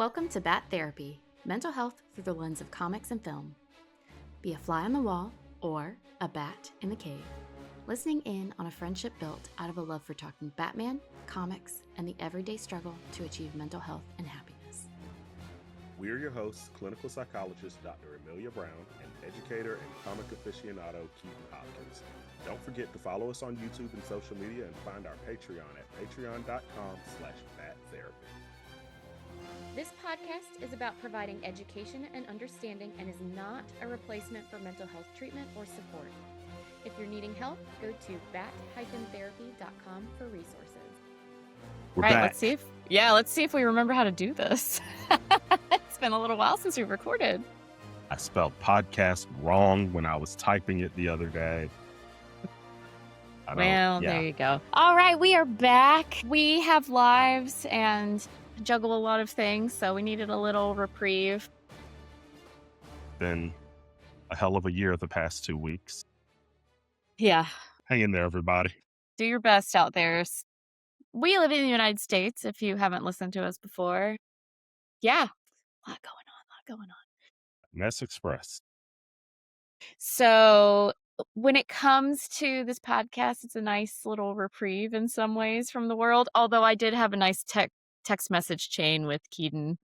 Welcome to Bat Therapy, mental health through the lens of comics and film. Be a fly on the wall or a bat in the cave, listening in on a friendship built out of a love for talking Batman, comics, and the everyday struggle to achieve mental health and happiness. We are your hosts, clinical psychologist Dr. Emilia Brown and educator and comic aficionado Keeden Hopkins. Don't forget to follow us on YouTube and social media and find our Patreon at patreon.com/battherapy. This podcast is about providing education and understanding and is not a replacement for mental health treatment or support. If you're needing help, go to bat-therapy.com for resources. We're back. Let's see if we remember how to do this. It's been a little while since we recorded. I spelled podcast wrong when I was typing it the other day. There you go. All right, we are back. We have lives and juggle a lot of things, so we needed a little reprieve. Been a hell of a year the past 2 weeks. Yeah. Hang in there, everybody. Do your best out there. We live in the United States, if you haven't listened to us before. Yeah, a lot going on. Mess Express. So when it comes to this podcast, it's a nice little reprieve in some ways from the world, although I did have a nice text message chain with Keeden,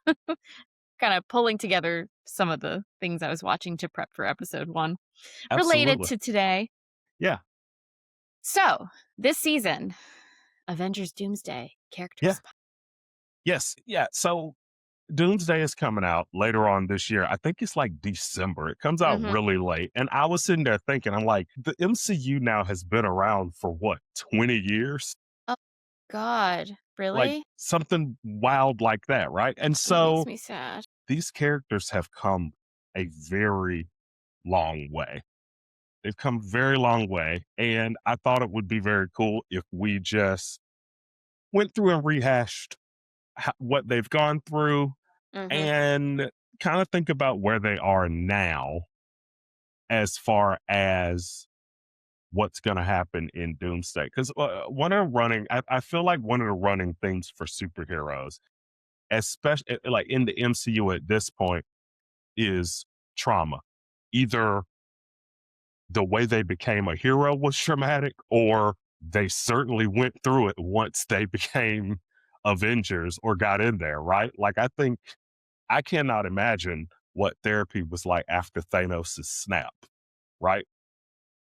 kind of pulling together some of the things I was watching to prep for episode 1 related to today. Yeah. So this season, Avengers Doomsday characters. Yes. Yeah. So Doomsday is coming out later on this year. I think it's like December. It comes out really late. And I was sitting there thinking, I'm like, the MCU now has been around for what, 20 years? Oh, God. Really? Like something wild like that, right? And so it makes me sad. These characters have come a very long way. They've come a very long way. And I thought it would be very cool if we just went through and rehashed what they've gone through and kind of think about where they are now as far as what's going to happen in Doomsday. Because I feel like one of the running things for superheroes, especially like in the MCU at this point, is trauma. Either the way they became a hero was traumatic, or they certainly went through it once they became Avengers or got in there, right? Like, I cannot imagine what therapy was like after Thanos' snap, right?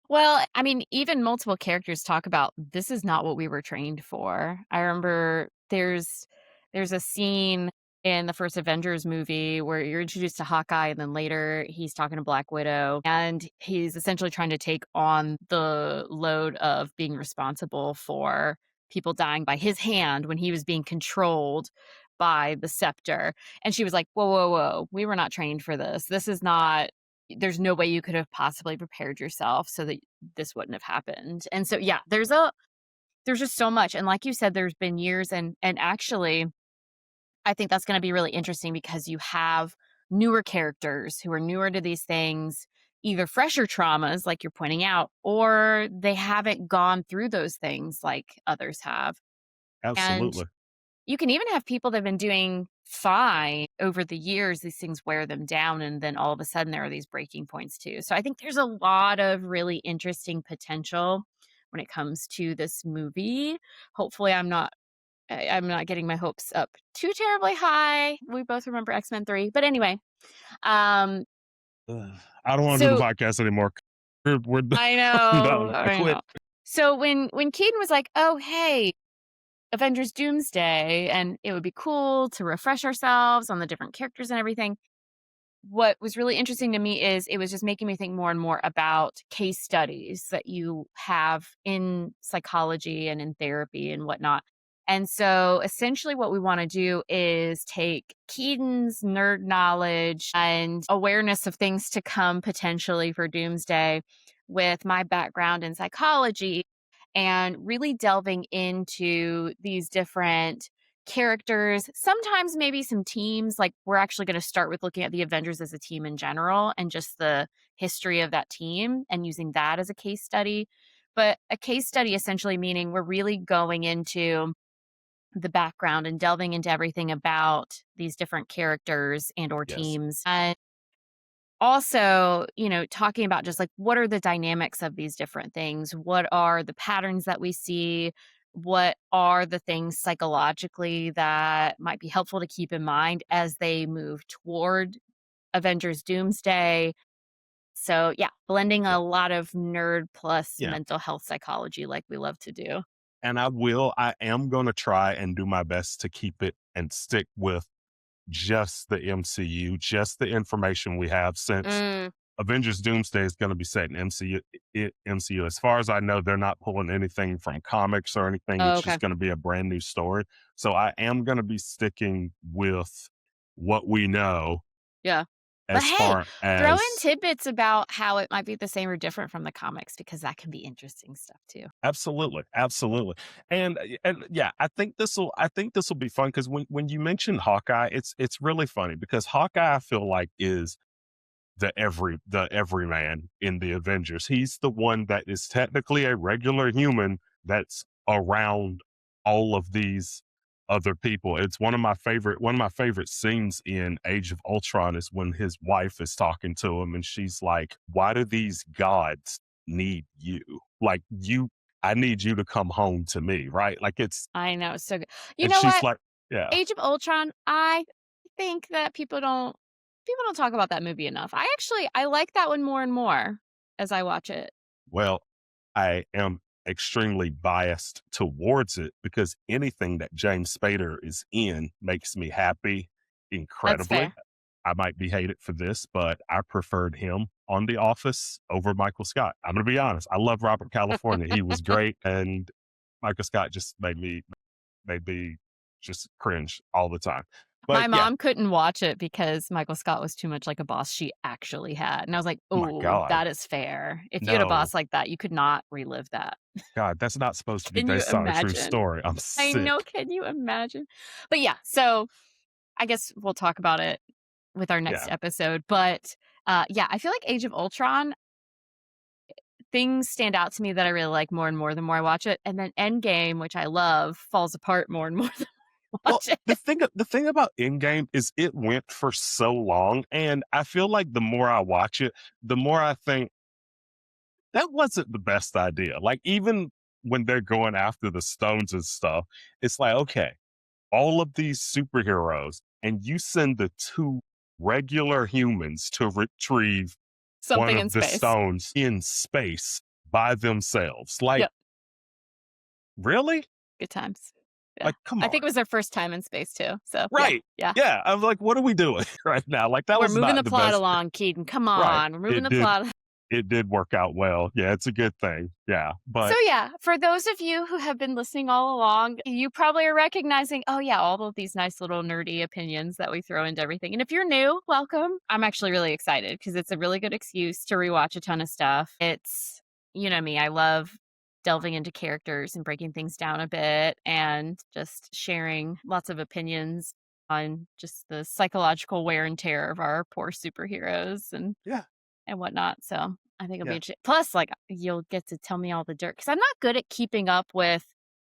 Well, I mean, even multiple characters talk about this is not what we were trained for. I remember there's a scene in the first Avengers movie where you're introduced to Hawkeye, and then later he's talking to Black Widow, and he's essentially trying to take on the load of being responsible for people dying by his hand when he was being controlled by the scepter. And she was like, whoa, we were not trained for this. This is not, there's no way you could have possibly prepared yourself so that this wouldn't have happened. And so, yeah, there's just so much. And like you said, there's been years, and actually, I think that's going to be really interesting because you have newer characters who are newer to these things, either fresher traumas, like you're pointing out, or they haven't gone through those things like others have. Absolutely. And you can even have people that have been doing fine over the years. These things wear them down, and then all of a sudden there are these breaking points too. So I think there's a lot of really interesting potential when it comes to this movie. Hopefully I'm not getting my hopes up too terribly high. We both remember X-Men 3. But anyway. I don't want to do the podcast anymore. We're done. I know. I know. So when Keeden was like, oh, hey, Avengers Doomsday, and it would be cool to refresh ourselves on the different characters and everything. What was really interesting to me is it was just making me think more and more about case studies that you have in psychology and in therapy and whatnot. And so essentially what we want to do is take Keeden's nerd knowledge and awareness of things to come potentially for Doomsday with my background in psychology and really delving into these different characters, sometimes maybe some teams. Like, we're actually going to start with looking at the Avengers as a team in general and just the history of that team and using that as a case study. But a case study essentially meaning we're really going into the background and delving into everything about these different characters and or Yes. teams. And also, talking about just like what are the dynamics of these different things? What are the patterns that we see? What are the things psychologically that might be helpful to keep in mind as they move toward Avengers Doomsday? So, yeah, blending Yeah. a lot of nerd plus Yeah. mental health psychology like we love to do. And I am going to try and do my best to keep it and stick with just the MCU, just the information we have, since Mm. Avengers Doomsday is going to be set in MCU. As far as I know, they're not pulling anything from comics or anything. Oh, It's okay. just going to be a brand new story. So I am going to be sticking with what we know Yeah. But as hey, far throw in as tidbits about how it might be the same or different from the comics because that can be interesting stuff too. absolutely, absolutely. And yeah, I think this will be fun because when you mention Hawkeye, it's really funny because Hawkeye I feel like is the everyman in the Avengers. He's the one that is technically a regular human that's around all of these other people. It's one of my favorite scenes in Age of Ultron is when his wife is talking to him and she's like, "Why do these gods need you? Like I need you to come home to me, right?" Like it's I know, it's so good. You and know she's what? like, "Yeah." Age of Ultron, I think that people don't talk about that movie enough. I like that one more and more as I watch it. Well, I am extremely biased towards it because anything that James Spader is in makes me happy That's incredibly. fair. I might be hated for this, but I preferred him on The Office over Michael Scott. I'm going to be honest. I love Robert California. He was great. And Michael Scott just made me just cringe all the time. But My yeah, mom couldn't watch it because Michael Scott was too much like a boss she actually had, and I was like, oh my "Oh, God. that is fair. If you had a No, boss like that, you could not relive that." God, that's not supposed to be Can you based on a true imagine? story. I'm I sick. know, can you imagine? But yeah, so I guess we'll talk about it with our next Yeah. episode, but, yeah, I feel like Age of Ultron, things stand out to me that I really like more and more the more I watch it, and then Endgame, which I love, falls apart more and more the more I Well, watch it. the thing about Endgame is it went for so long, and I feel like the more I watch it, the more I think that wasn't the best idea. Like even when they're going after the stones and stuff, it's like, okay, all of these superheroes, and you send the two regular humans to retrieve one Something in of the space. stones in space by themselves. Like, Yep, really? good times. Yeah. Like, come I on. think it was their first time in space too, so yeah, Right. yeah. Yeah. I'm like, what are we doing right now? Like, that We're was moving not the the plot best. along, Keeden, come Right. on, we're moving It the did. plot. It did work out well. Yeah, it's a good thing. Yeah. So But yeah, for those of you who have been listening all along, you probably are recognizing, oh yeah, all of these nice little nerdy opinions that we throw into everything. And if you're new, welcome. I'm actually really excited because it's a really good excuse to rewatch a ton of stuff. It's, you know me, I love delving into characters and breaking things down a bit and just sharing lots of opinions on just the psychological wear and tear of our poor superheroes yeah, and whatnot. So I think it'll be yeah, interesting. Plus, like, you'll get to tell me all the dirt because I'm not good at keeping up with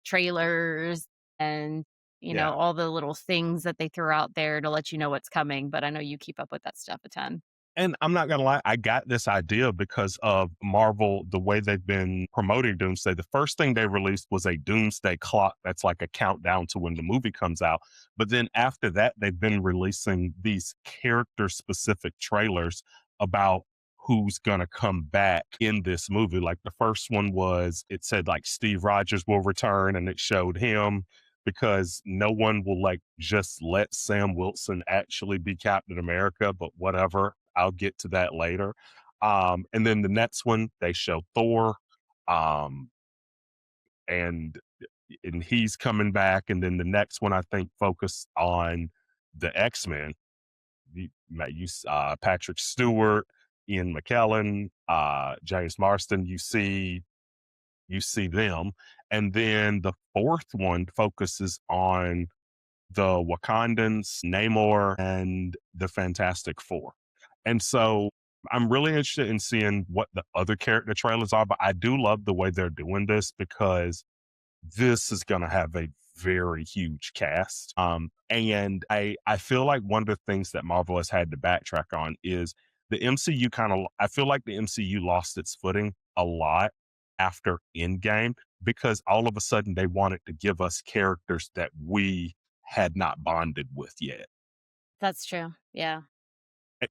trailers and yeah. all the little things that they throw out there to let you know what's coming. But I know you keep up with that stuff a ton. And I'm not gonna lie, I got this idea because of Marvel, the way they've been promoting Doomsday. The first thing they released was a Doomsday clock that's like a countdown to when the movie comes out. But then after that, they've been releasing these character specific trailers about who's gonna come back in this movie. Like the first one was, it said like Steve Rogers will return, and it showed him because no one will like just let Sam Wilson actually be Captain America, but whatever. I'll get to that later. And then the next one, they show Thor, um, and and he's coming back. And then the next one, I think, focused on the X-Men. Patrick Stewart, Ian McKellen, James Marston. You see them, and then the fourth one focuses on the Wakandans, Namor, and the Fantastic Four. And so I'm really interested in seeing what the other character trailers are, but I do love the way they're doing this because this is going to have a very huge cast. And I feel like one of the things that Marvel has had to backtrack on is the MCU I feel like the MCU lost its footing a lot after Endgame because all of a sudden they wanted to give us characters that we had not bonded with yet. That's true. Yeah.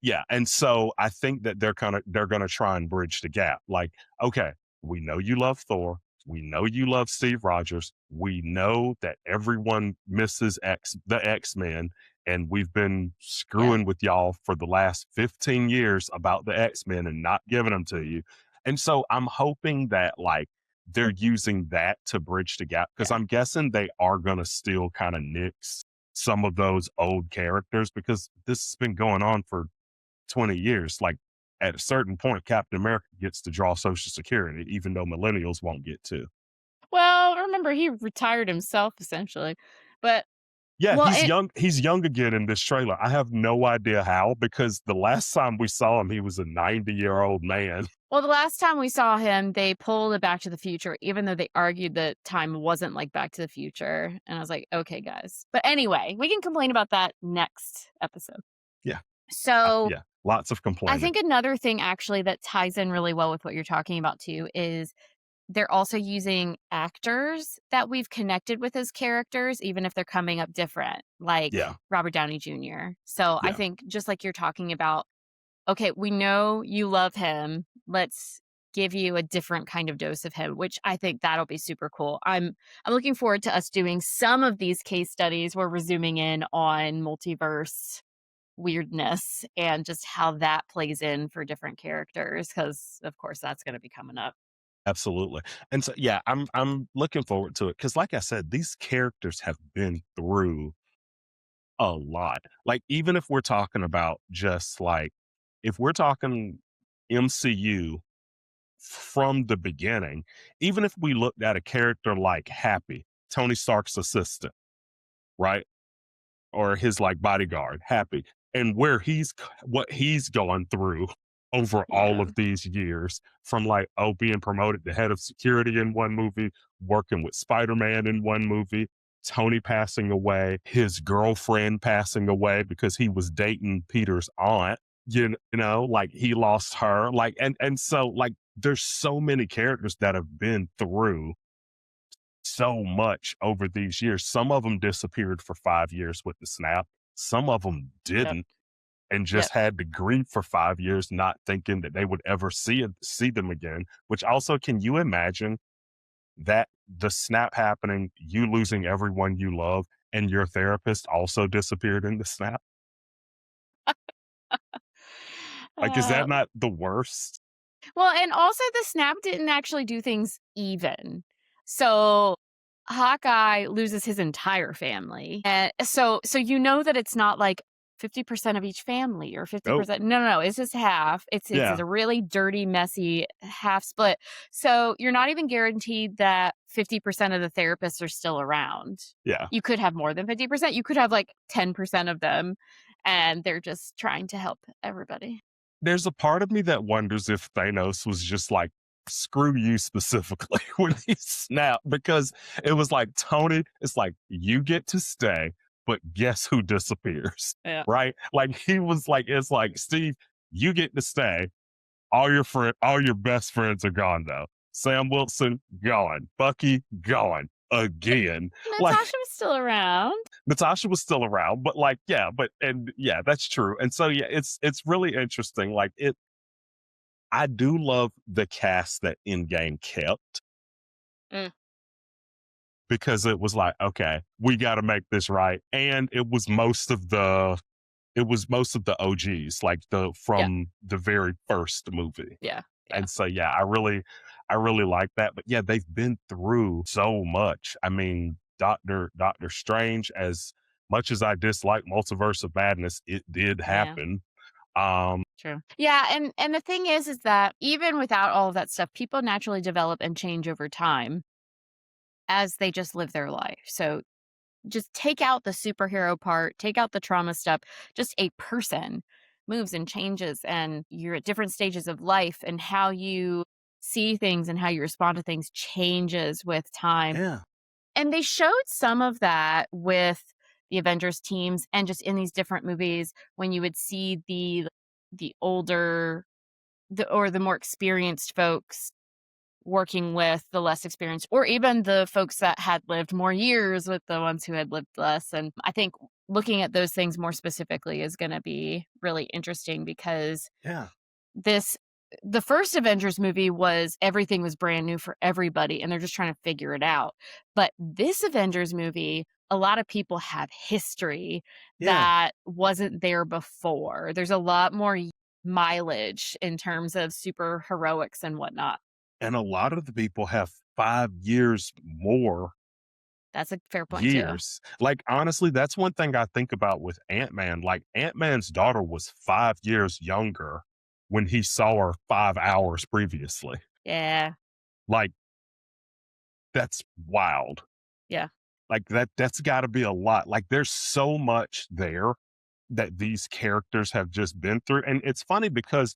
Yeah, and so I think that they're gonna try and bridge the gap. Like, okay, we know you love Thor. We know you love Steve Rogers. We know that everyone misses the X-Men, and we've been Yeah. screwing with y'all for the last 15 years about the X-Men and not giving them to you. And so I'm hoping that like they're using that to bridge the gap because Yeah. I'm guessing they are gonna still kind of nix some of those old characters because this has been going on for 20 years. Like at a certain point, Captain America gets to draw Social Security, even though millennials won't get to. Well, remember he retired himself essentially. But Yeah, well, he's young. He's young again in this trailer. I have no idea how because the last time we saw him, he was a 90-year-old man. the last time we saw him, they pulled it Back to the Future, even though they argued that time wasn't like Back to the Future. And I was like, okay, guys. But anyway, we can complain about that next episode. Yeah, So yeah, lots of I complaining. think another thing actually that ties in really well with what you're talking about too is they're also using actors that we've connected with as characters, even if they're coming up different, like Yeah, Robert Downey Jr. So I yeah, think just like you're talking about, okay, we know you love him. Let's give you a different kind of dose of him, which I think that'll be super cool. I'm looking forward to us doing some of these case studies where we're zooming in on multiverse weirdness and just how that plays in for different characters because of course that's going to be coming up. absolutely. And so, yeah, I'm looking forward to it because, like I said, these characters have been through a lot. Like, even if we're talking about just like, if we're talking MCU from the beginning, even if we looked at a character like Happy, Tony Stark's assistant, right? Or his like bodyguard, Happy, and what he's gone through over all Yeah. of these years from like, oh, being promoted to head of security in one movie, working with Spider-Man in one movie, Tony passing away, his girlfriend passing away because he was dating Peter's aunt. You know, like he lost her. Like, and so like there's so many characters that have been through so much over these years. Some of them disappeared for 5 years with the snap. Some of them Yep. didn't and Yep. just had to grieve for 5 years, not thinking that they would ever see them again. Which also, can you imagine that the snap happening, you losing everyone you love, and your therapist also disappeared in the snap? Like, is Uh, that not the worst? well, and also the snap didn't actually do things even. So Hawkeye loses his entire family. And so you know that it's not like 50% of each family or Nope. 50%. No, no, no. It's just half. It's Yeah. a really dirty, messy half split. So you're not even guaranteed that 50% of the therapists are still around. Yeah. You could have more than 50%. You could have like 10% of them and they're just trying to help everybody. There's a part of me that wonders if Thanos was just like, screw you specifically when he snapped, because it was like, Tony, it's like, you get to stay, but guess who disappears? Yeah. Right? Like he was like, it's like, Steve, you get to stay. All your best friends are gone though. Sam Wilson, gone. Bucky, gone. Again. Like Natasha was still around. Natasha was still around, but like, yeah, and yeah, that's true. And so yeah, it's really interesting. Like I do love the cast that Endgame kept Mm, because it was like, okay, we got to make this right, and it was most of the OGs, like the yeah, from the very first movie, yeah, yeah, and so yeah, I really like that. But yeah, they've been through so much. I mean, Doctor Strange, as much as I dislike Multiverse of Madness, it did yeah. happen. Um, True. Yeah, and the thing is that even without all of that stuff, people naturally develop and change over time as they just live their life. So just take out the superhero part, take out the trauma stuff. Just a person moves and changes, and you're at different stages of life, and how you see things and how you respond to things changes with time. yeah, And they showed some of that with the Avengers teams and just in these different movies when you would see the older or the more experienced folks working with the less experienced, or even the folks that had lived more years with the ones who had lived less. And I think looking at those things more specifically is going to be really interesting because Yeah. this the first Avengers movie was everything was brand new for everybody and they're just trying to figure it out. But this Avengers movie, a lot of people have history Yeah. that wasn't there before. There's a lot more mileage in terms of super heroics and whatnot. And a lot of the people have 5 years more That's a fair point too. years. Like, honestly, that's one thing I think about with Ant-Man. Like, Ant-Man's daughter was 5 years younger when he saw her 5 hours previously. Yeah. Like, that's wild. Yeah. Like, that's gotta be a lot. Like, there's so much there that these characters have just been through, and it's funny because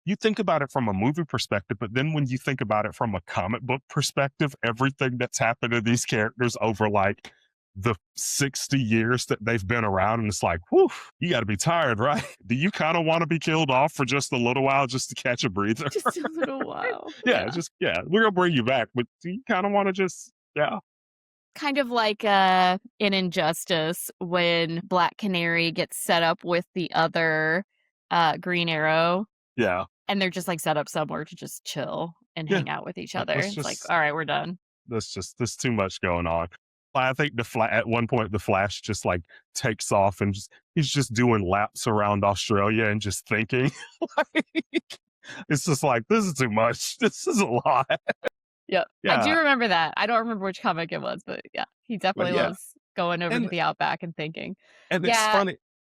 you think about it from a movie perspective, but then when you think about it from a comic book perspective, everything that's happened to these characters over like the 60 years that they've been around, and it's like, whew, you got to be tired, right? Do you kind of want to be killed off for just a little while just to catch a breather? Just a little while. Yeah, we're gonna bring you back, but do you kind of want to just, yeah, Kind of like in Injustice when Black Canary gets set up with the other Green Arrow yeah, and they're just like set up somewhere to just chill and yeah. hang out with each Like, other. let's It's like, just all right, we're done. there's too much going on. I think at one point the Flash just like takes off and he's just doing laps around Australia and just thinking. Like, it's just like, this is too much. This is a lot. Yep. I do Yeah, remember that. I don't remember which comic it was, but yeah, he but definitely yeah, was going over to and the Outback and thinking. it's Yeah, funny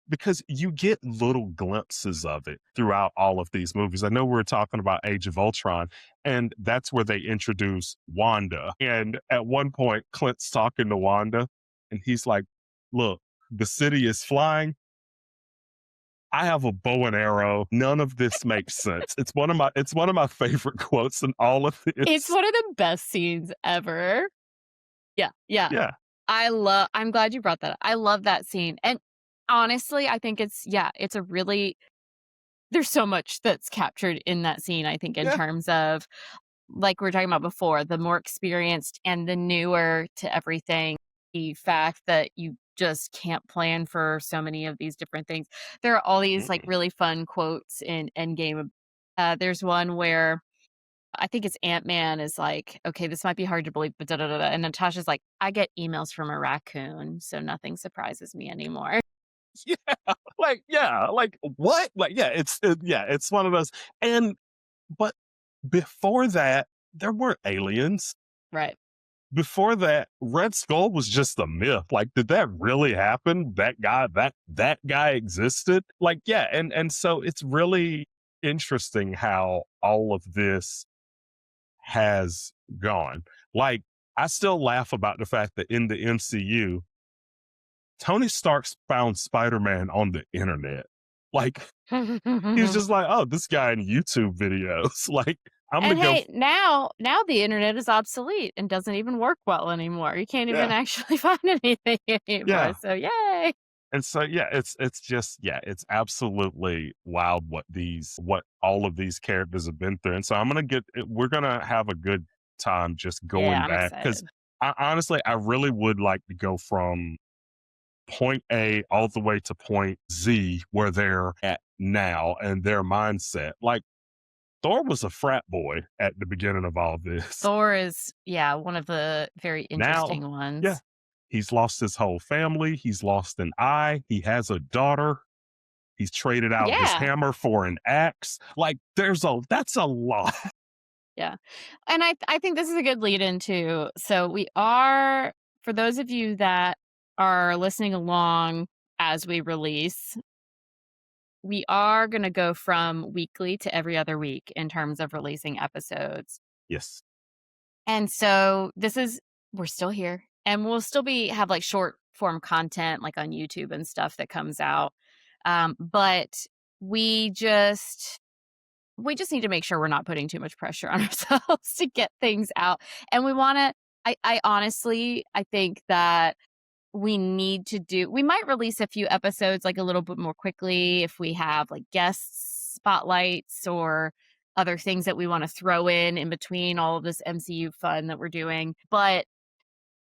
because you get little glimpses of it throughout all of these movies. I know we were talking about Age of Ultron, and that's where they introduce Wanda. And at one point, Clint's talking to Wanda, and he's like, "Look, the city is flying. I have a bow and arrow. None of this makes sense." It's one of my favorite quotes in all of it's this. one of the best scenes ever. Yeah, yeah. Yeah, I'm glad you brought that up. I love that scene. And honestly, I think it's a really there's so much that's captured in that scene, I think, in yeah, terms of like we were talking about before, the more experienced and the newer to everything, the fact that you just can't plan for so many of these different things. There are all these like mm-mm. really fun quotes in Endgame. There's one where I think it's Ant-Man is like, "Okay, this might be hard to believe, but da da da da." And Natasha's like, "I get emails from a raccoon, so nothing surprises me anymore." Yeah, like what? Like, yeah, it's one of those. And but before that, there weren't aliens. Right. Before that, Red Skull was just a myth. Like, did that really happen? That guy existed? Like, yeah, and so it's really interesting how all of this has gone. Like, I still laugh about the fact that in the MCU, Tony Stark's found Spider-Man on the internet. Like, he's just like, oh, this guy in YouTube videos. Like, I'm gonna And go, hey, now the internet is obsolete and doesn't even work well anymore. You can't even yeah, actually find anything anymore. yeah. So yay. And so, yeah, it's just, yeah, it's absolutely wild what all of these characters have been through. And so we're gonna have a good time just Yeah, going I'm back because excited. I really would like to go from point A all the way to point Z where they're at now and their mindset. Like, Thor was a frat boy at the beginning of all this. Thor is, yeah, one of the very Now, interesting yeah, ones. he's lost his whole family. He's lost an eye. He has a daughter. He's traded out his Yeah. hammer for an axe. Like, that's a lot. Yeah. And I think this is a good lead into so we are for those of you that are listening along as we release, we are going to go from weekly to every other week in terms of releasing episodes. Yes. And so we're still here and we'll still have like short form content like on YouTube and stuff that comes out. But we just we just need to make sure we're not putting too much pressure on ourselves to get things out. And we want to I honestly, I think that we might release a few episodes, like, a little bit more quickly if we have, like, guest spotlights or other things that we wanna throw in between all of this MCU fun that we're doing, but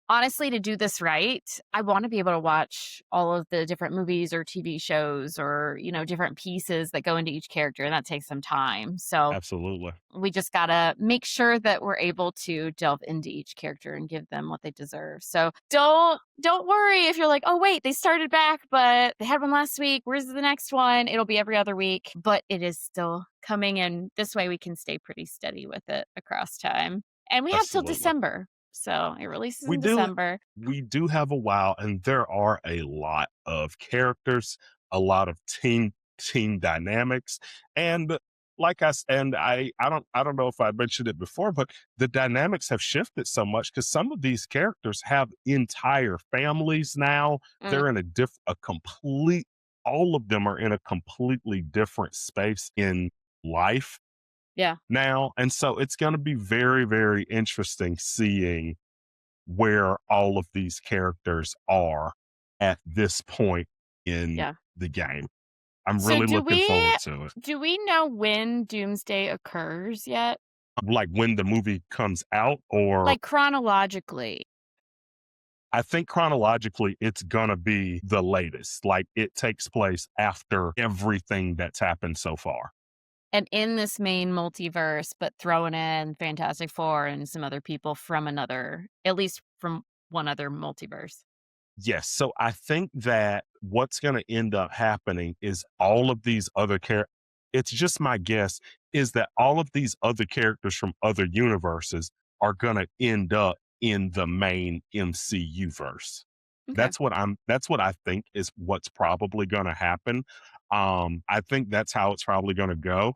honestly, to do this right, I wanna be able to watch all of the different movies or TV shows or, different pieces that go into each character, and that takes some time, so Absolutely. we just gotta make sure that we're able to delve into each character and give them what they deserve. So don't worry if you're like, oh wait, they started back, but they had one last week. Where's the next one? It'll be every other week, but it is still coming, and this way we can stay pretty steady with it across time. And we have till Absolutely. December. So it releases We in do December. we do have a while, and there are a lot of characters, a lot of team dynamics, and I don't know if I mentioned it before, but the dynamics have shifted so much because some of these characters have entire families now. Mm, They're in a complete all of them are in a completely different space in life yeah, now, and so it's gonna be very, very interesting seeing where all of these characters are at this point in yeah. the game. I'm So really looking forward to it. do we know when Doomsday occurs yet? Like when the movie comes out, or Like chronologically. I think chronologically, it's gonna be the latest. Like it takes place after everything that's happened so far. And in this main multiverse, but throwing in Fantastic Four and some other people from another, at least from one other multiverse. Yes. So I think that what's going to end up happening is all of these other characters, it's just my guess, is that all of these other characters from other universes are going to end up in the main MCU verse. Okay. That's what I think is what's probably going to happen. I think that's how it's probably going to go.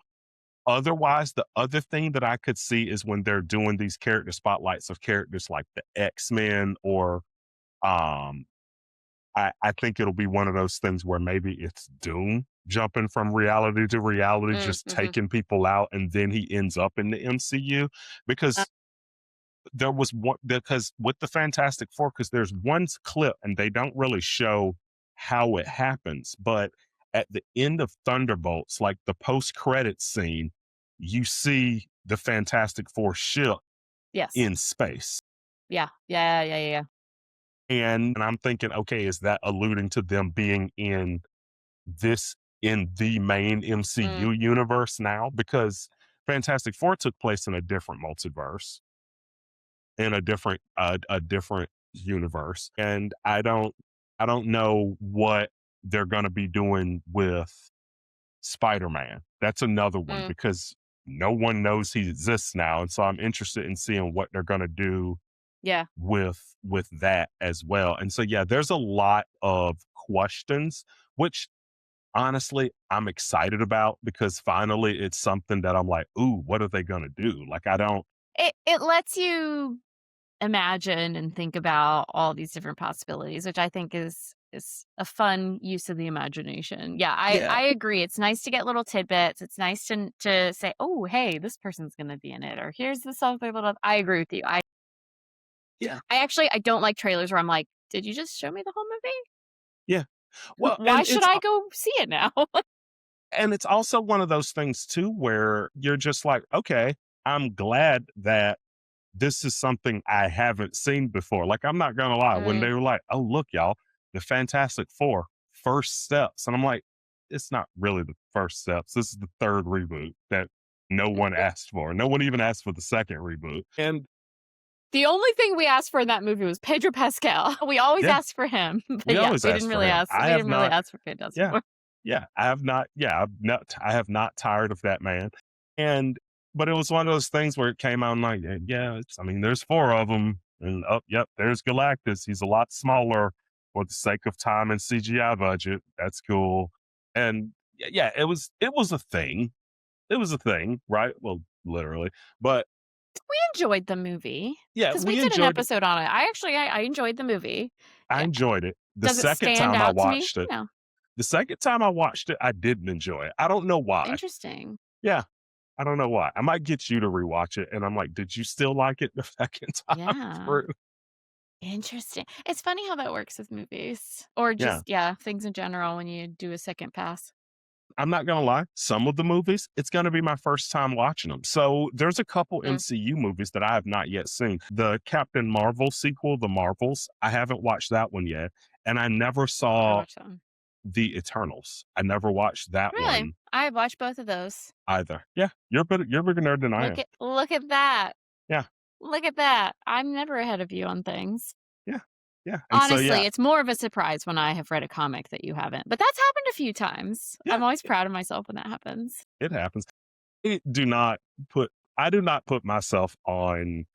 Otherwise, the other thing that I could see is when they're doing these character spotlights of characters like the X-Men or um I think it'll be one of those things where maybe it's Doom jumping from reality to reality, just Mm-hmm. taking people out, and then he ends up in the MCU. Because there was one, because with the Fantastic Four, because there's one clip and they don't really show how it happens, but at the end of Thunderbolts, like the post credit scene, you see the Fantastic Four ship Yes. in space. Yeah. Yeah. Yeah. Yeah. Yeah. And I'm thinking, okay, is that alluding to them being this in the main Mm, MCU universe now? Because Fantastic Four took place in a different multiverse, in a different universe, and I don't know what they're going to be doing with Spider-Man. That's another one mm, because no one knows he exists now, and so I'm interested in seeing what they're going to do yeah. with that as well. And so yeah, there's a lot of questions, which honestly I'm excited about because finally it's something that I'm like, ooh, what are they gonna do? Like I don't It lets you imagine and think about all these different possibilities, which I think is a fun use of the imagination. Yeah, Yeah. I agree. It's nice to get little tidbits. It's nice to say, "Oh, hey, this person's going to be in it," or "Here's this other little." I agree with you. Yeah. I actually I don't like trailers where I'm like, "Did you just show me the whole Yeah. movie? Well, Why should I go see it now?" and it's also one of those things too where you're just like, okay, I'm glad that this is something I haven't seen before. Like, I'm not gonna lie, when Mm, they were like, "Oh, look, y'all, the Fantastic Four, first steps," and I'm like, "It's not really the first steps. This is the third reboot that no one asked for. No one even asked for the second reboot." And the only thing we asked for in that movie was Pedro Pascal. We always yeah, ask for him, but we yeah, always ask for him. we didn't really ask for Fantastic Yeah. Four. Yeah, I have not tired of that man, and but it was one of those things where it came out and like, yeah, it's I mean, there's 4 of them, and, oh, yep, there's Galactus, he's a lot smaller for the sake of time and CGI budget, that's cool, and yeah, it was a thing. It was a thing, right? Well, literally, but We enjoyed the movie yeah, because we we did an enjoyed it. episode on it. I enjoyed the movie. I Yeah. enjoyed it. Does it stand out to me? No. The second time I watched it, I didn't enjoy it. I don't know why. Interesting. Yeah. I don't know why. I might get you to rewatch it, and I'm like, "Did you still like it the second time Yeah. through?" Interesting. It's funny how that works with movies or Yeah. just, yeah, things in general when you do a second pass. I'm not gonna lie, some of the movies, it's gonna be my first time watching them. So, there's a couple Mm, MCU movies that I have not yet seen. The Captain Marvel sequel, The Marvels, I haven't watched that one yet, and I never I saw watched that one. The Eternals. I never watched that Really? one I watched both of those. either. Yeah, you're a bigger nerd than I am. Look at that. Yeah, Look at that. I'm never ahead of you on things. yeah, yeah, and so, Honestly, yeah, it's more of a surprise when I have read a comic that you haven't, but that's happened a few times. yeah, I'm always proud of myself when that happens. it happens. I do not put I do not put myself on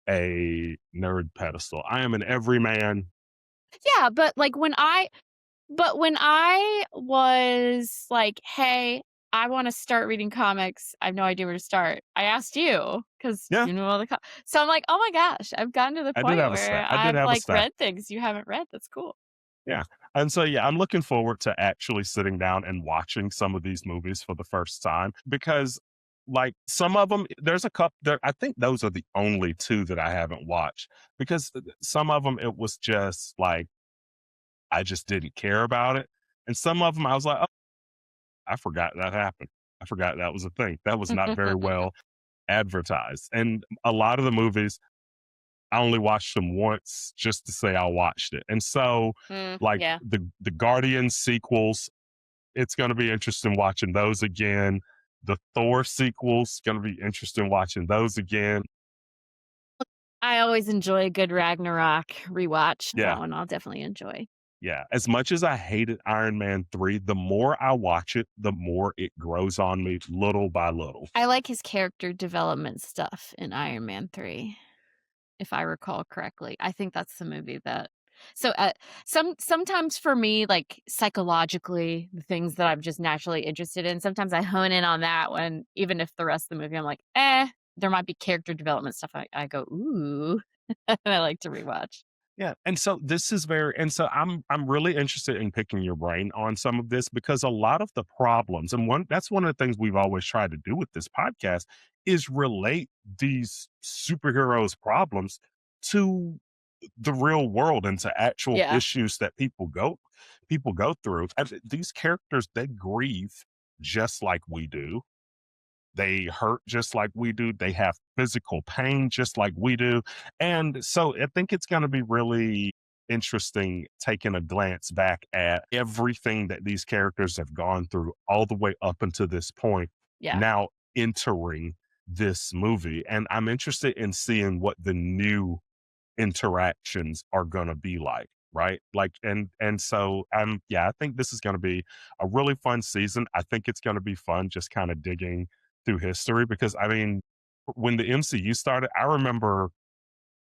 a nerd pedestal. I am an everyman. Yeah, but when I was like, "Hey, I wanna start reading comics. I have no idea where to start." I asked you because Yeah, you knew all the so I'm like, "Oh my gosh, I've gotten to the point where I did I've, have a like, stack. read things you haven't read. That's cool." Yeah. And so, yeah, I'm looking forward to actually sitting down and watching some of these movies for the first time because, like, some of them, there's a couple there. I think those are the only two that I haven't watched because some of them, it was just like, I just didn't care about it. And some of them, I was like, oh, I forgot that happened. I forgot that was a thing. That was not very well advertised. And a lot of the movies, I only watched them once just to say I watched it. And so, like Yeah. the Guardian sequels, it's going to be interesting watching those again. The Thor sequels, going to be interesting watching those again. I always enjoy a good Ragnarok rewatch. That Yeah, one I'll definitely enjoy. yeah. As much as I hated Iron Man 3, the more I watch it, the more it grows on me little by little. I like his character development stuff in Iron Man 3, if I recall correctly. I think that's the movie that so, sometimes for me, like, psychologically, the things that I'm just naturally interested in, sometimes I hone in on that one, even if the rest of the movie, I'm like, "Eh." There might be character development stuff I go, "Ooh," and I like to rewatch. Yeah, and so this is very and so I'm really interested in picking your brain on some of this because a lot of the problems and one that's one of the things we've always tried to do with this podcast is relate these superheroes problems to the real world and to actual Yeah. issues that people go through. And these characters they grieve just like we do. They hurt just like we do. They have physical pain just like we do. And so I think it's going to be really interesting taking a glance back at everything that these characters have gone through all the way up until this point, Yeah. now entering this movie. And I'm interested in seeing what the new interactions are gonna be like, right? Like, and so yeah, I think this is gonna be a really fun season. I think it's gonna be fun just kind of digging through history because I mean, when the MCU started, I remember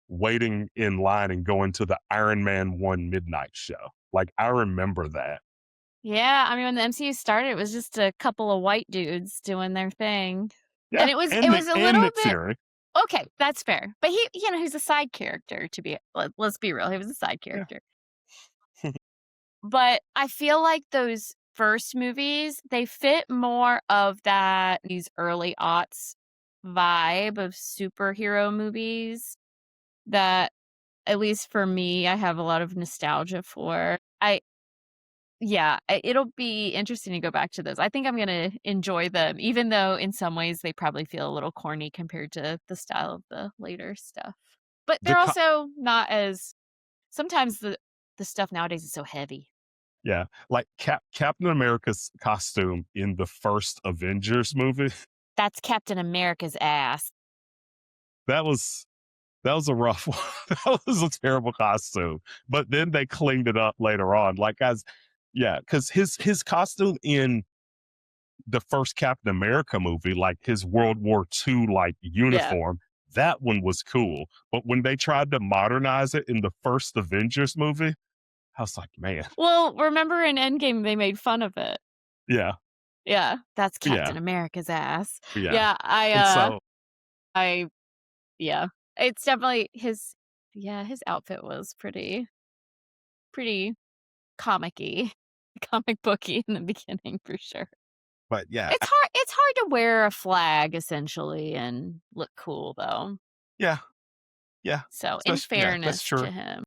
waiting in line and going to the Iron Man 1 midnight show. Like I remember that. Yeah, I mean, when the MCU started, it was just a couple of white dudes doing their thing, and Yeah, it was a and little Nick bit Fury. okay, that's fair, but he's a side character to be let's be real, he was a side Yeah. character. But I feel like those first movies, they fit more of that these early aughts vibe of superhero movies that, at least for me, I have a lot of nostalgia for. It'll be interesting to go back to those. I think I'm gonna enjoy them, even though in some ways they probably feel a little corny compared to the style of the later stuff. But The they're co- also not as sometimes the stuff nowadays is so heavy. yeah, like Captain America's costume in the first Avengers movie. That's Captain America's ass. That was That was a rough one. That was a terrible costume. But then they cleaned it up later on. Like as yeah, because his costume in the first Captain America movie, like his World War II like Yeah. uniform, that one was cool. But when they tried to modernize it in the first Avengers movie, I was like, man, Well, remember in Endgame, they made fun of it. yeah, Yeah, that's yeah, Captain America's ass. yeah. Yeah, And so I yeah. It's definitely his outfit was pretty comic-y, comic booky in the beginning for sure. But yeah, It's hard to wear a flag essentially and look cool though. yeah, yeah. So in Especially, yeah, that's fairness true. to him.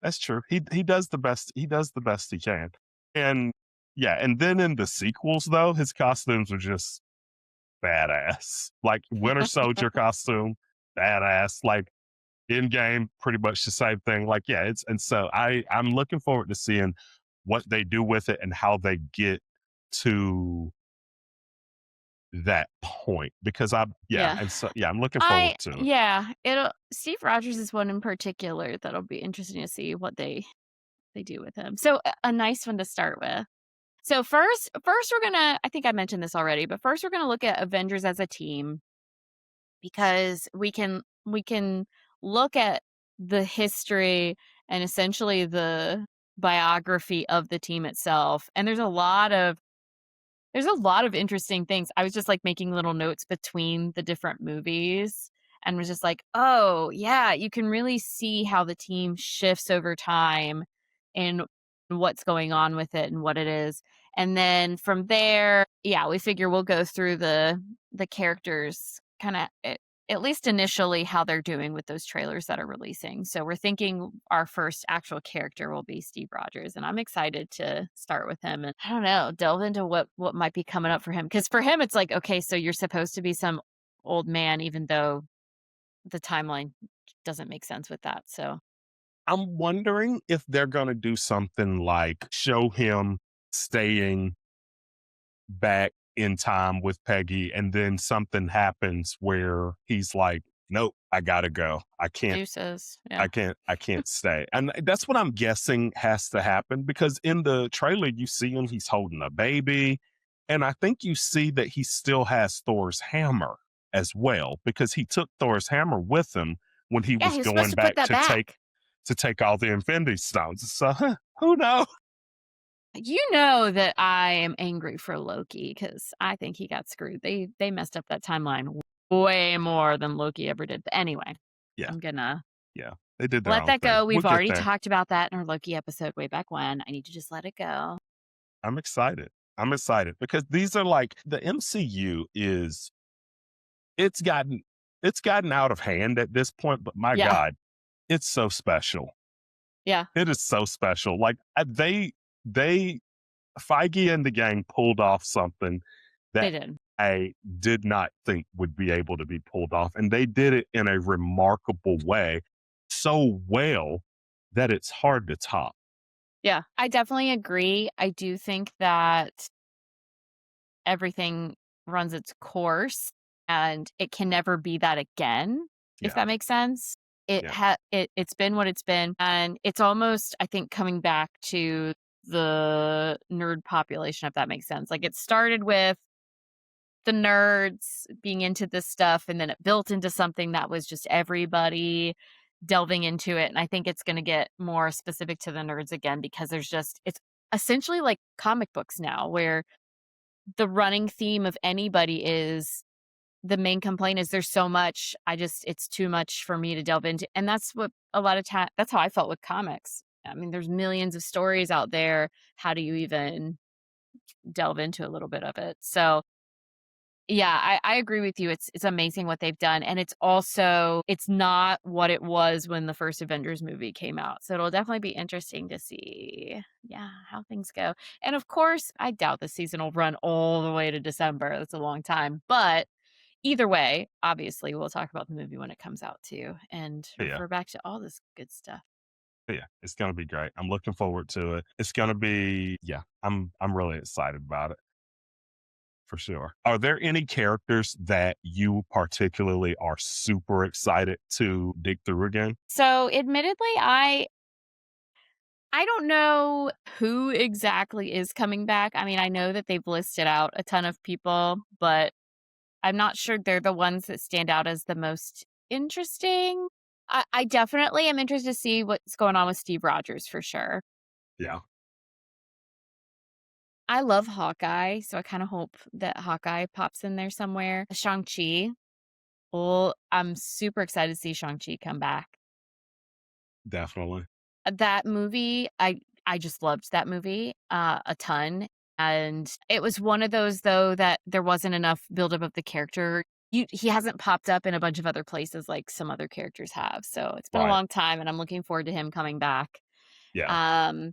That's true. He does the best. He does the best he can. And yeah, and then in the sequels though, his costumes are just badass. Like Winter Soldier costume, badass. Like in game, pretty much the same thing. Like yeah, it's and so I'm looking forward to seeing what they do with it and how they get to that point because Yeah. and so yeah, I'm looking forward I to it. yeah, it'll Steve Rogers is one in particular that'll be interesting to see what they do with him. So a nice one to start with. So first we're gonna I think I mentioned this already, but first we're gonna look at Avengers as a team because we can look at the history and essentially the biography of the team itself. And there's a lot of interesting things. I was just like making little notes between the different movies and was just like, oh, yeah, you can really see how the team shifts over time and what's going on with it and what it is. And then from there, yeah, we figure we'll go through the characters kind of at least initially how they're doing with those trailers that are releasing. So we're thinking our first actual character will be Steve Rogers, and I'm excited to start with him and I don't know, delve into what might be coming up for him. Because for him, it's like, okay, so you're supposed to be some old man, even though the timeline doesn't make sense with that. So I'm wondering if they're gonna do something like show him staying back in time with Peggy, and then something happens where he's like, "Nope, I gotta go. deuces, yeah, I can't stay." And that's what I'm guessing has to happen because in the trailer you see him, he's holding a baby, and I think you see that he still has Thor's hammer as well because he took Thor's hammer with him when he yeah, was he was supposed going to put back that back. to take all the Infinity Stones. So who knows? You know that I am angry for Loki because I think he got screwed. They messed up that timeline way more than Loki ever did. But anyway, Yeah, I'm gonna yeah, they did their let own that thing. go. We'll We've get already there. talked about that in our Loki episode way back when. I need to just let it go. I'm excited. I'm excited because these are like the MCU is it's gotten it's gotten out of hand at this point, but my Yeah, God, it's so special. yeah, It is so special. Like they Feige and the gang pulled off something they that did. I did not think would be able to be pulled off, and they did it in a remarkable way, so well that it's hard to top. Yeah, I definitely agree. I do think that everything runs its course and it can never be that again, if Yeah, that makes sense. yeah, It's been what it's been, and it's almost, I think, coming back to the nerd population, if that makes sense. Like, it started with the nerds being into this stuff, and then it built into something that was just everybody delving into it, and I think it's gonna get more specific to the nerds again because it's essentially like comic books now, where the running theme of anybody is the main complaint is there's so much, it's too much for me to delve into, and that's what a lot of time that's how I felt with comics. I mean, there's millions of stories out there. How do you even delve into a little bit of it? So, yeah, I agree with you. It's amazing what they've done, and it's not what it was when the first Avengers movie came out. So it'll definitely be interesting to see, yeah, how things go. And of course, I doubt the season will run all the way to December. That's a long time, but either way, obviously, we'll talk about the movie when it comes out too, and yeah. refer back to all this good stuff. Yeah, it's gonna be great. I'm looking forward to it. It's gonna be yeah, I'm really excited about it for sure. Are there any characters that you particularly are super excited to dig through again? So, admittedly, I don't know who exactly is coming back. I mean, I know that they've listed out a ton of people, but I'm not sure they're the ones that stand out as the most interesting. I definitely am interested to see what's going on with Steve Rogers for sure. Yeah, I love Hawkeye, so I kind of hope that Hawkeye pops in there somewhere. Shang-Chi. Well, I'm super excited to see Shang-Chi come back. definitely. That movie, I just loved that movie a ton. And it was one of those, though, that there wasn't enough buildup of the character. He hasn't popped up in a bunch of other places like some other characters have. So it's been a Right. long time, and I'm looking forward to him coming back. Yeah. Um,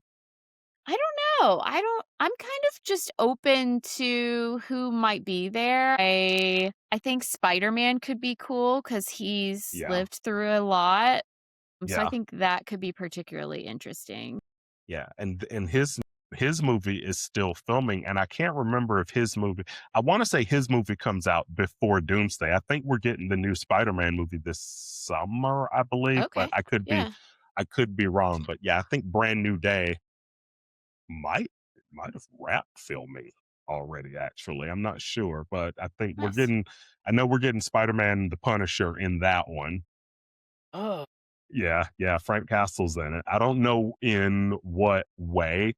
I don't know. I'm kind of just open to who might be there. I think Spider-Man could be cool because he's Yeah. lived through a lot. So I Yeah. think that could be particularly interesting. Yeah. And his movie is still filming, and I can't remember if his movie, I want to say his movie comes out before Doomsday. I think we're getting the new Spider-Man movie this summer, I believe, but Okay. Yeah. I could be wrong. But yeah, I think Brand New Day might might have wrapped filming already, actually. I'm not sure, but Nice. I know we're getting Spider-Man the Punisher in that one. Oh. Yeah, yeah, Frank Castle's in it. I don't know in what way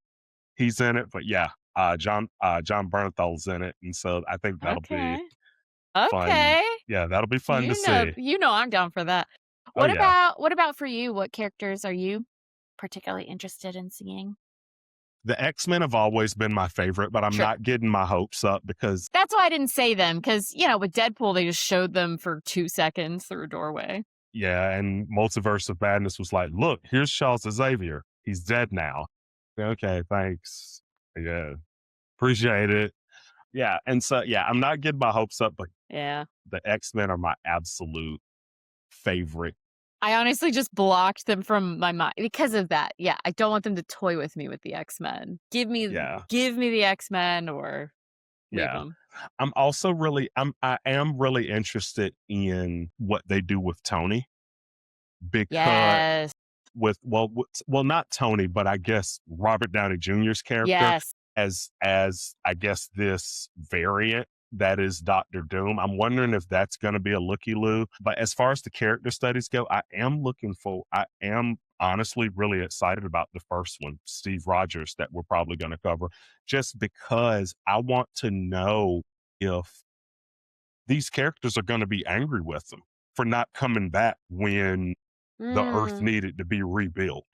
he's in it, but yeah, John Bernthal's in it, and so I think that'll be Okay. fun. Okay. Yeah, that'll be fun to see. You know I'm down for that. Oh yeah. What about for you? What characters are you particularly interested in seeing? The X-Men have always been my favorite, but I'm Sure. not getting my hopes up because That's why I didn't say them because, with Deadpool, they just showed them for 2 seconds through a doorway. yeah, and Multiverse of Madness was like, "Look, here's Charles Xavier. He's dead now." Okay, thanks. Yeah, appreciate it. Yeah, and so yeah, I'm not getting my hopes up, but Yeah. the X-Men are my absolute favorite. I honestly just blocked them from my mind because of that. Yeah, I don't want them to toy with me with the X-Men. Yeah, Give me the X-Men or leave yeah. them. I am really interested in what they do with Tony because Yes. not Tony, but I guess Robert Downey Jr.'s character Yes. as I guess this variant that is Doctor Doom. I'm wondering if that's going to be a looky loo. But as far as the character studies go, I am honestly really excited about the first one, Steve Rogers, that we're probably going to cover, just because I want to know if these characters are going to be angry with them for not coming back when the earth Mm. needed to be rebuilt.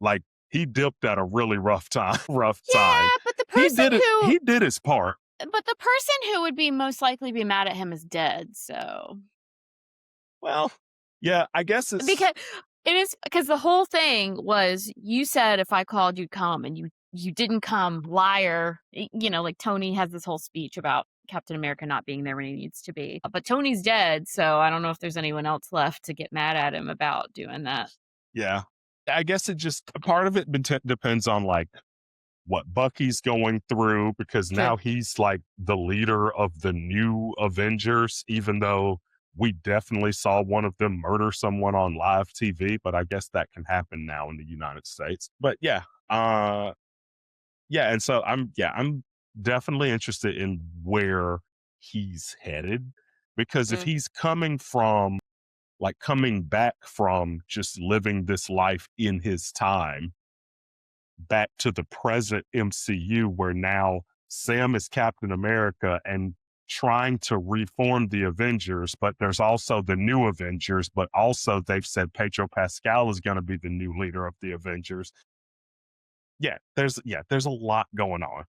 Like, he dipped at a really rough time, rough time. Yeah, but He did his part. the person who would be most likely be mad at him is dead, so Well, yeah, I guess it's because it is because the whole thing was you said if I called you'd come and you didn't come, liar. Like Tony has this whole speech about Captain America not being there when he needs to be. But Tony's dead, so I don't know if there's anyone else left to get mad at him about doing that. yeah. I guess it just part of it depends on, like, what Bucky's going through because True. now he's, like, the leader of the new Avengers, even though we definitely saw one of them murder someone on live TV, but I guess that can happen now in the United States. But yeah, yeah, and so I'm definitely interested in where he's headed because if Mm. he's coming back from just living this life in his time back to the present MCU where now Sam is Captain America and trying to reform the Avengers, but there's also the new Avengers, but also they've said Pedro Pascal is going to be the new leader of the Avengers. There's a lot going on.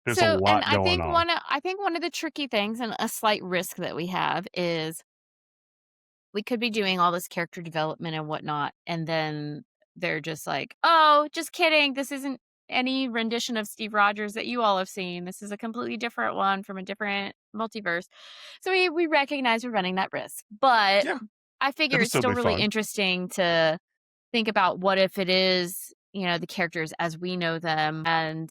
There's a So, and lot going on. I think one of the tricky things and a slight risk that we have is we could be doing all this character development and whatnot, and then they're just like, "Oh, just kidding. This isn't any rendition of Steve Rogers that you all have seen. This is a completely different one from a different multiverse." So we recognize we're running that risk, but Yeah, I figure it'll it's still still be really fun. interesting to think about what if it is, the characters as we know them. And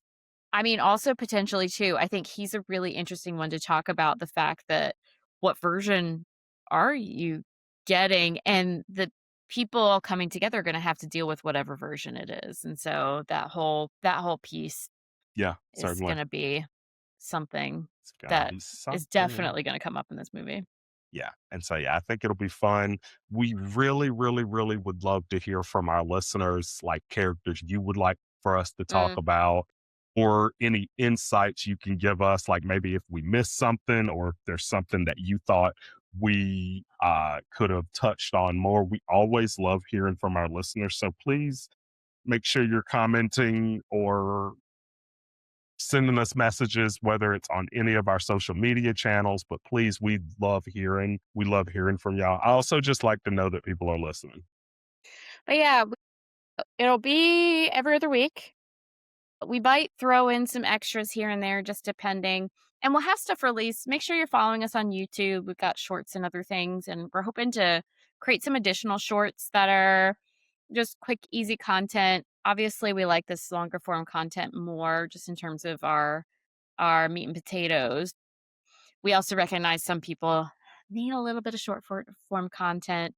I mean, also potentially too, I think he's a really interesting one to talk about the fact that what version are you getting? And the people all coming together are going to have to deal with whatever version it is. And so that whole piece Yeah, is certainly. going to be something It's gonna that be is something. definitely going to come up in this movie. Yeah. And so, yeah, I think it'll be fun. We really, really, really would love to hear from our listeners, like characters you would like for us to talk Mm. about, or any insights you can give us, like maybe if we missed something or if there's something that you thought we could have touched on more. We always love hearing from our listeners. So please make sure you're commenting or sending us messages, whether it's on any of our social media channels. But please, we love hearing from y'all. I also just like to know that people are listening. But yeah, it'll be every other week. We might throw in some extras here and there, just depending. And we'll have stuff released. Make sure you're following us on YouTube. We've got shorts and other things. And we're hoping to create some additional shorts that are just quick, easy content. Obviously, we like this longer form content more, just in terms of our meat and potatoes. We also recognize some people need a little bit of form content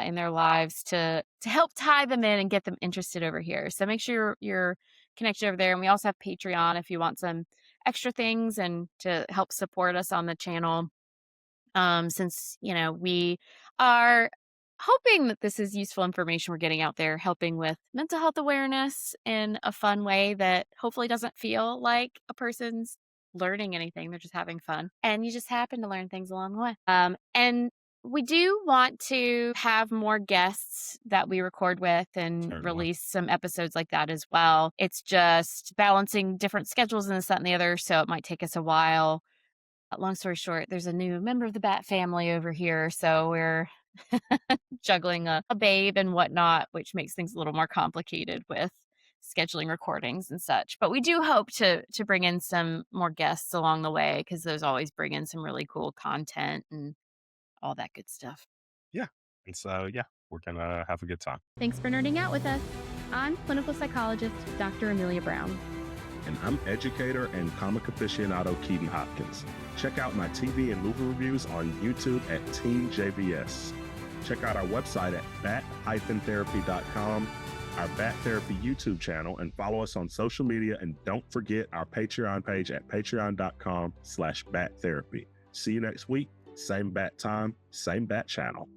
in their lives to help tie them in and get them interested over here. So make sure you're connected over there. And we also have Patreon if you want some extra things and to help support us on the channel. Since we are hoping that this is useful information we're getting out there, helping with mental health awareness in a fun way that hopefully doesn't feel like a person's learning anything. They're just having fun. And you just happen to learn things along the way. And we do want to have more guests that we record with and Certainly. release some episodes like that as well. It's just balancing different schedules and this, that, and the other. So it might take us a while. Long story short, there's a new member of the Bat family over here. So we're juggling a babe and whatnot, which makes things a little more complicated with scheduling recordings and such. But we do hope to bring in some more guests along the way, because those always bring in some really cool content and all that good stuff. Yeah. And so, yeah, we're going to have a good time. Thanks for nerding out with us. I'm clinical psychologist Dr. Emilia Brown. And I'm educator and comic aficionado Keeden Hopkins. Check out my TV and movie reviews on YouTube at Team JVS. Check out our website at bat-therapy.com, our Bat Therapy YouTube channel, and follow us on social media. And don't forget our Patreon page at patreon.com/battherapy. See you next week. Same bat time, same bat channel.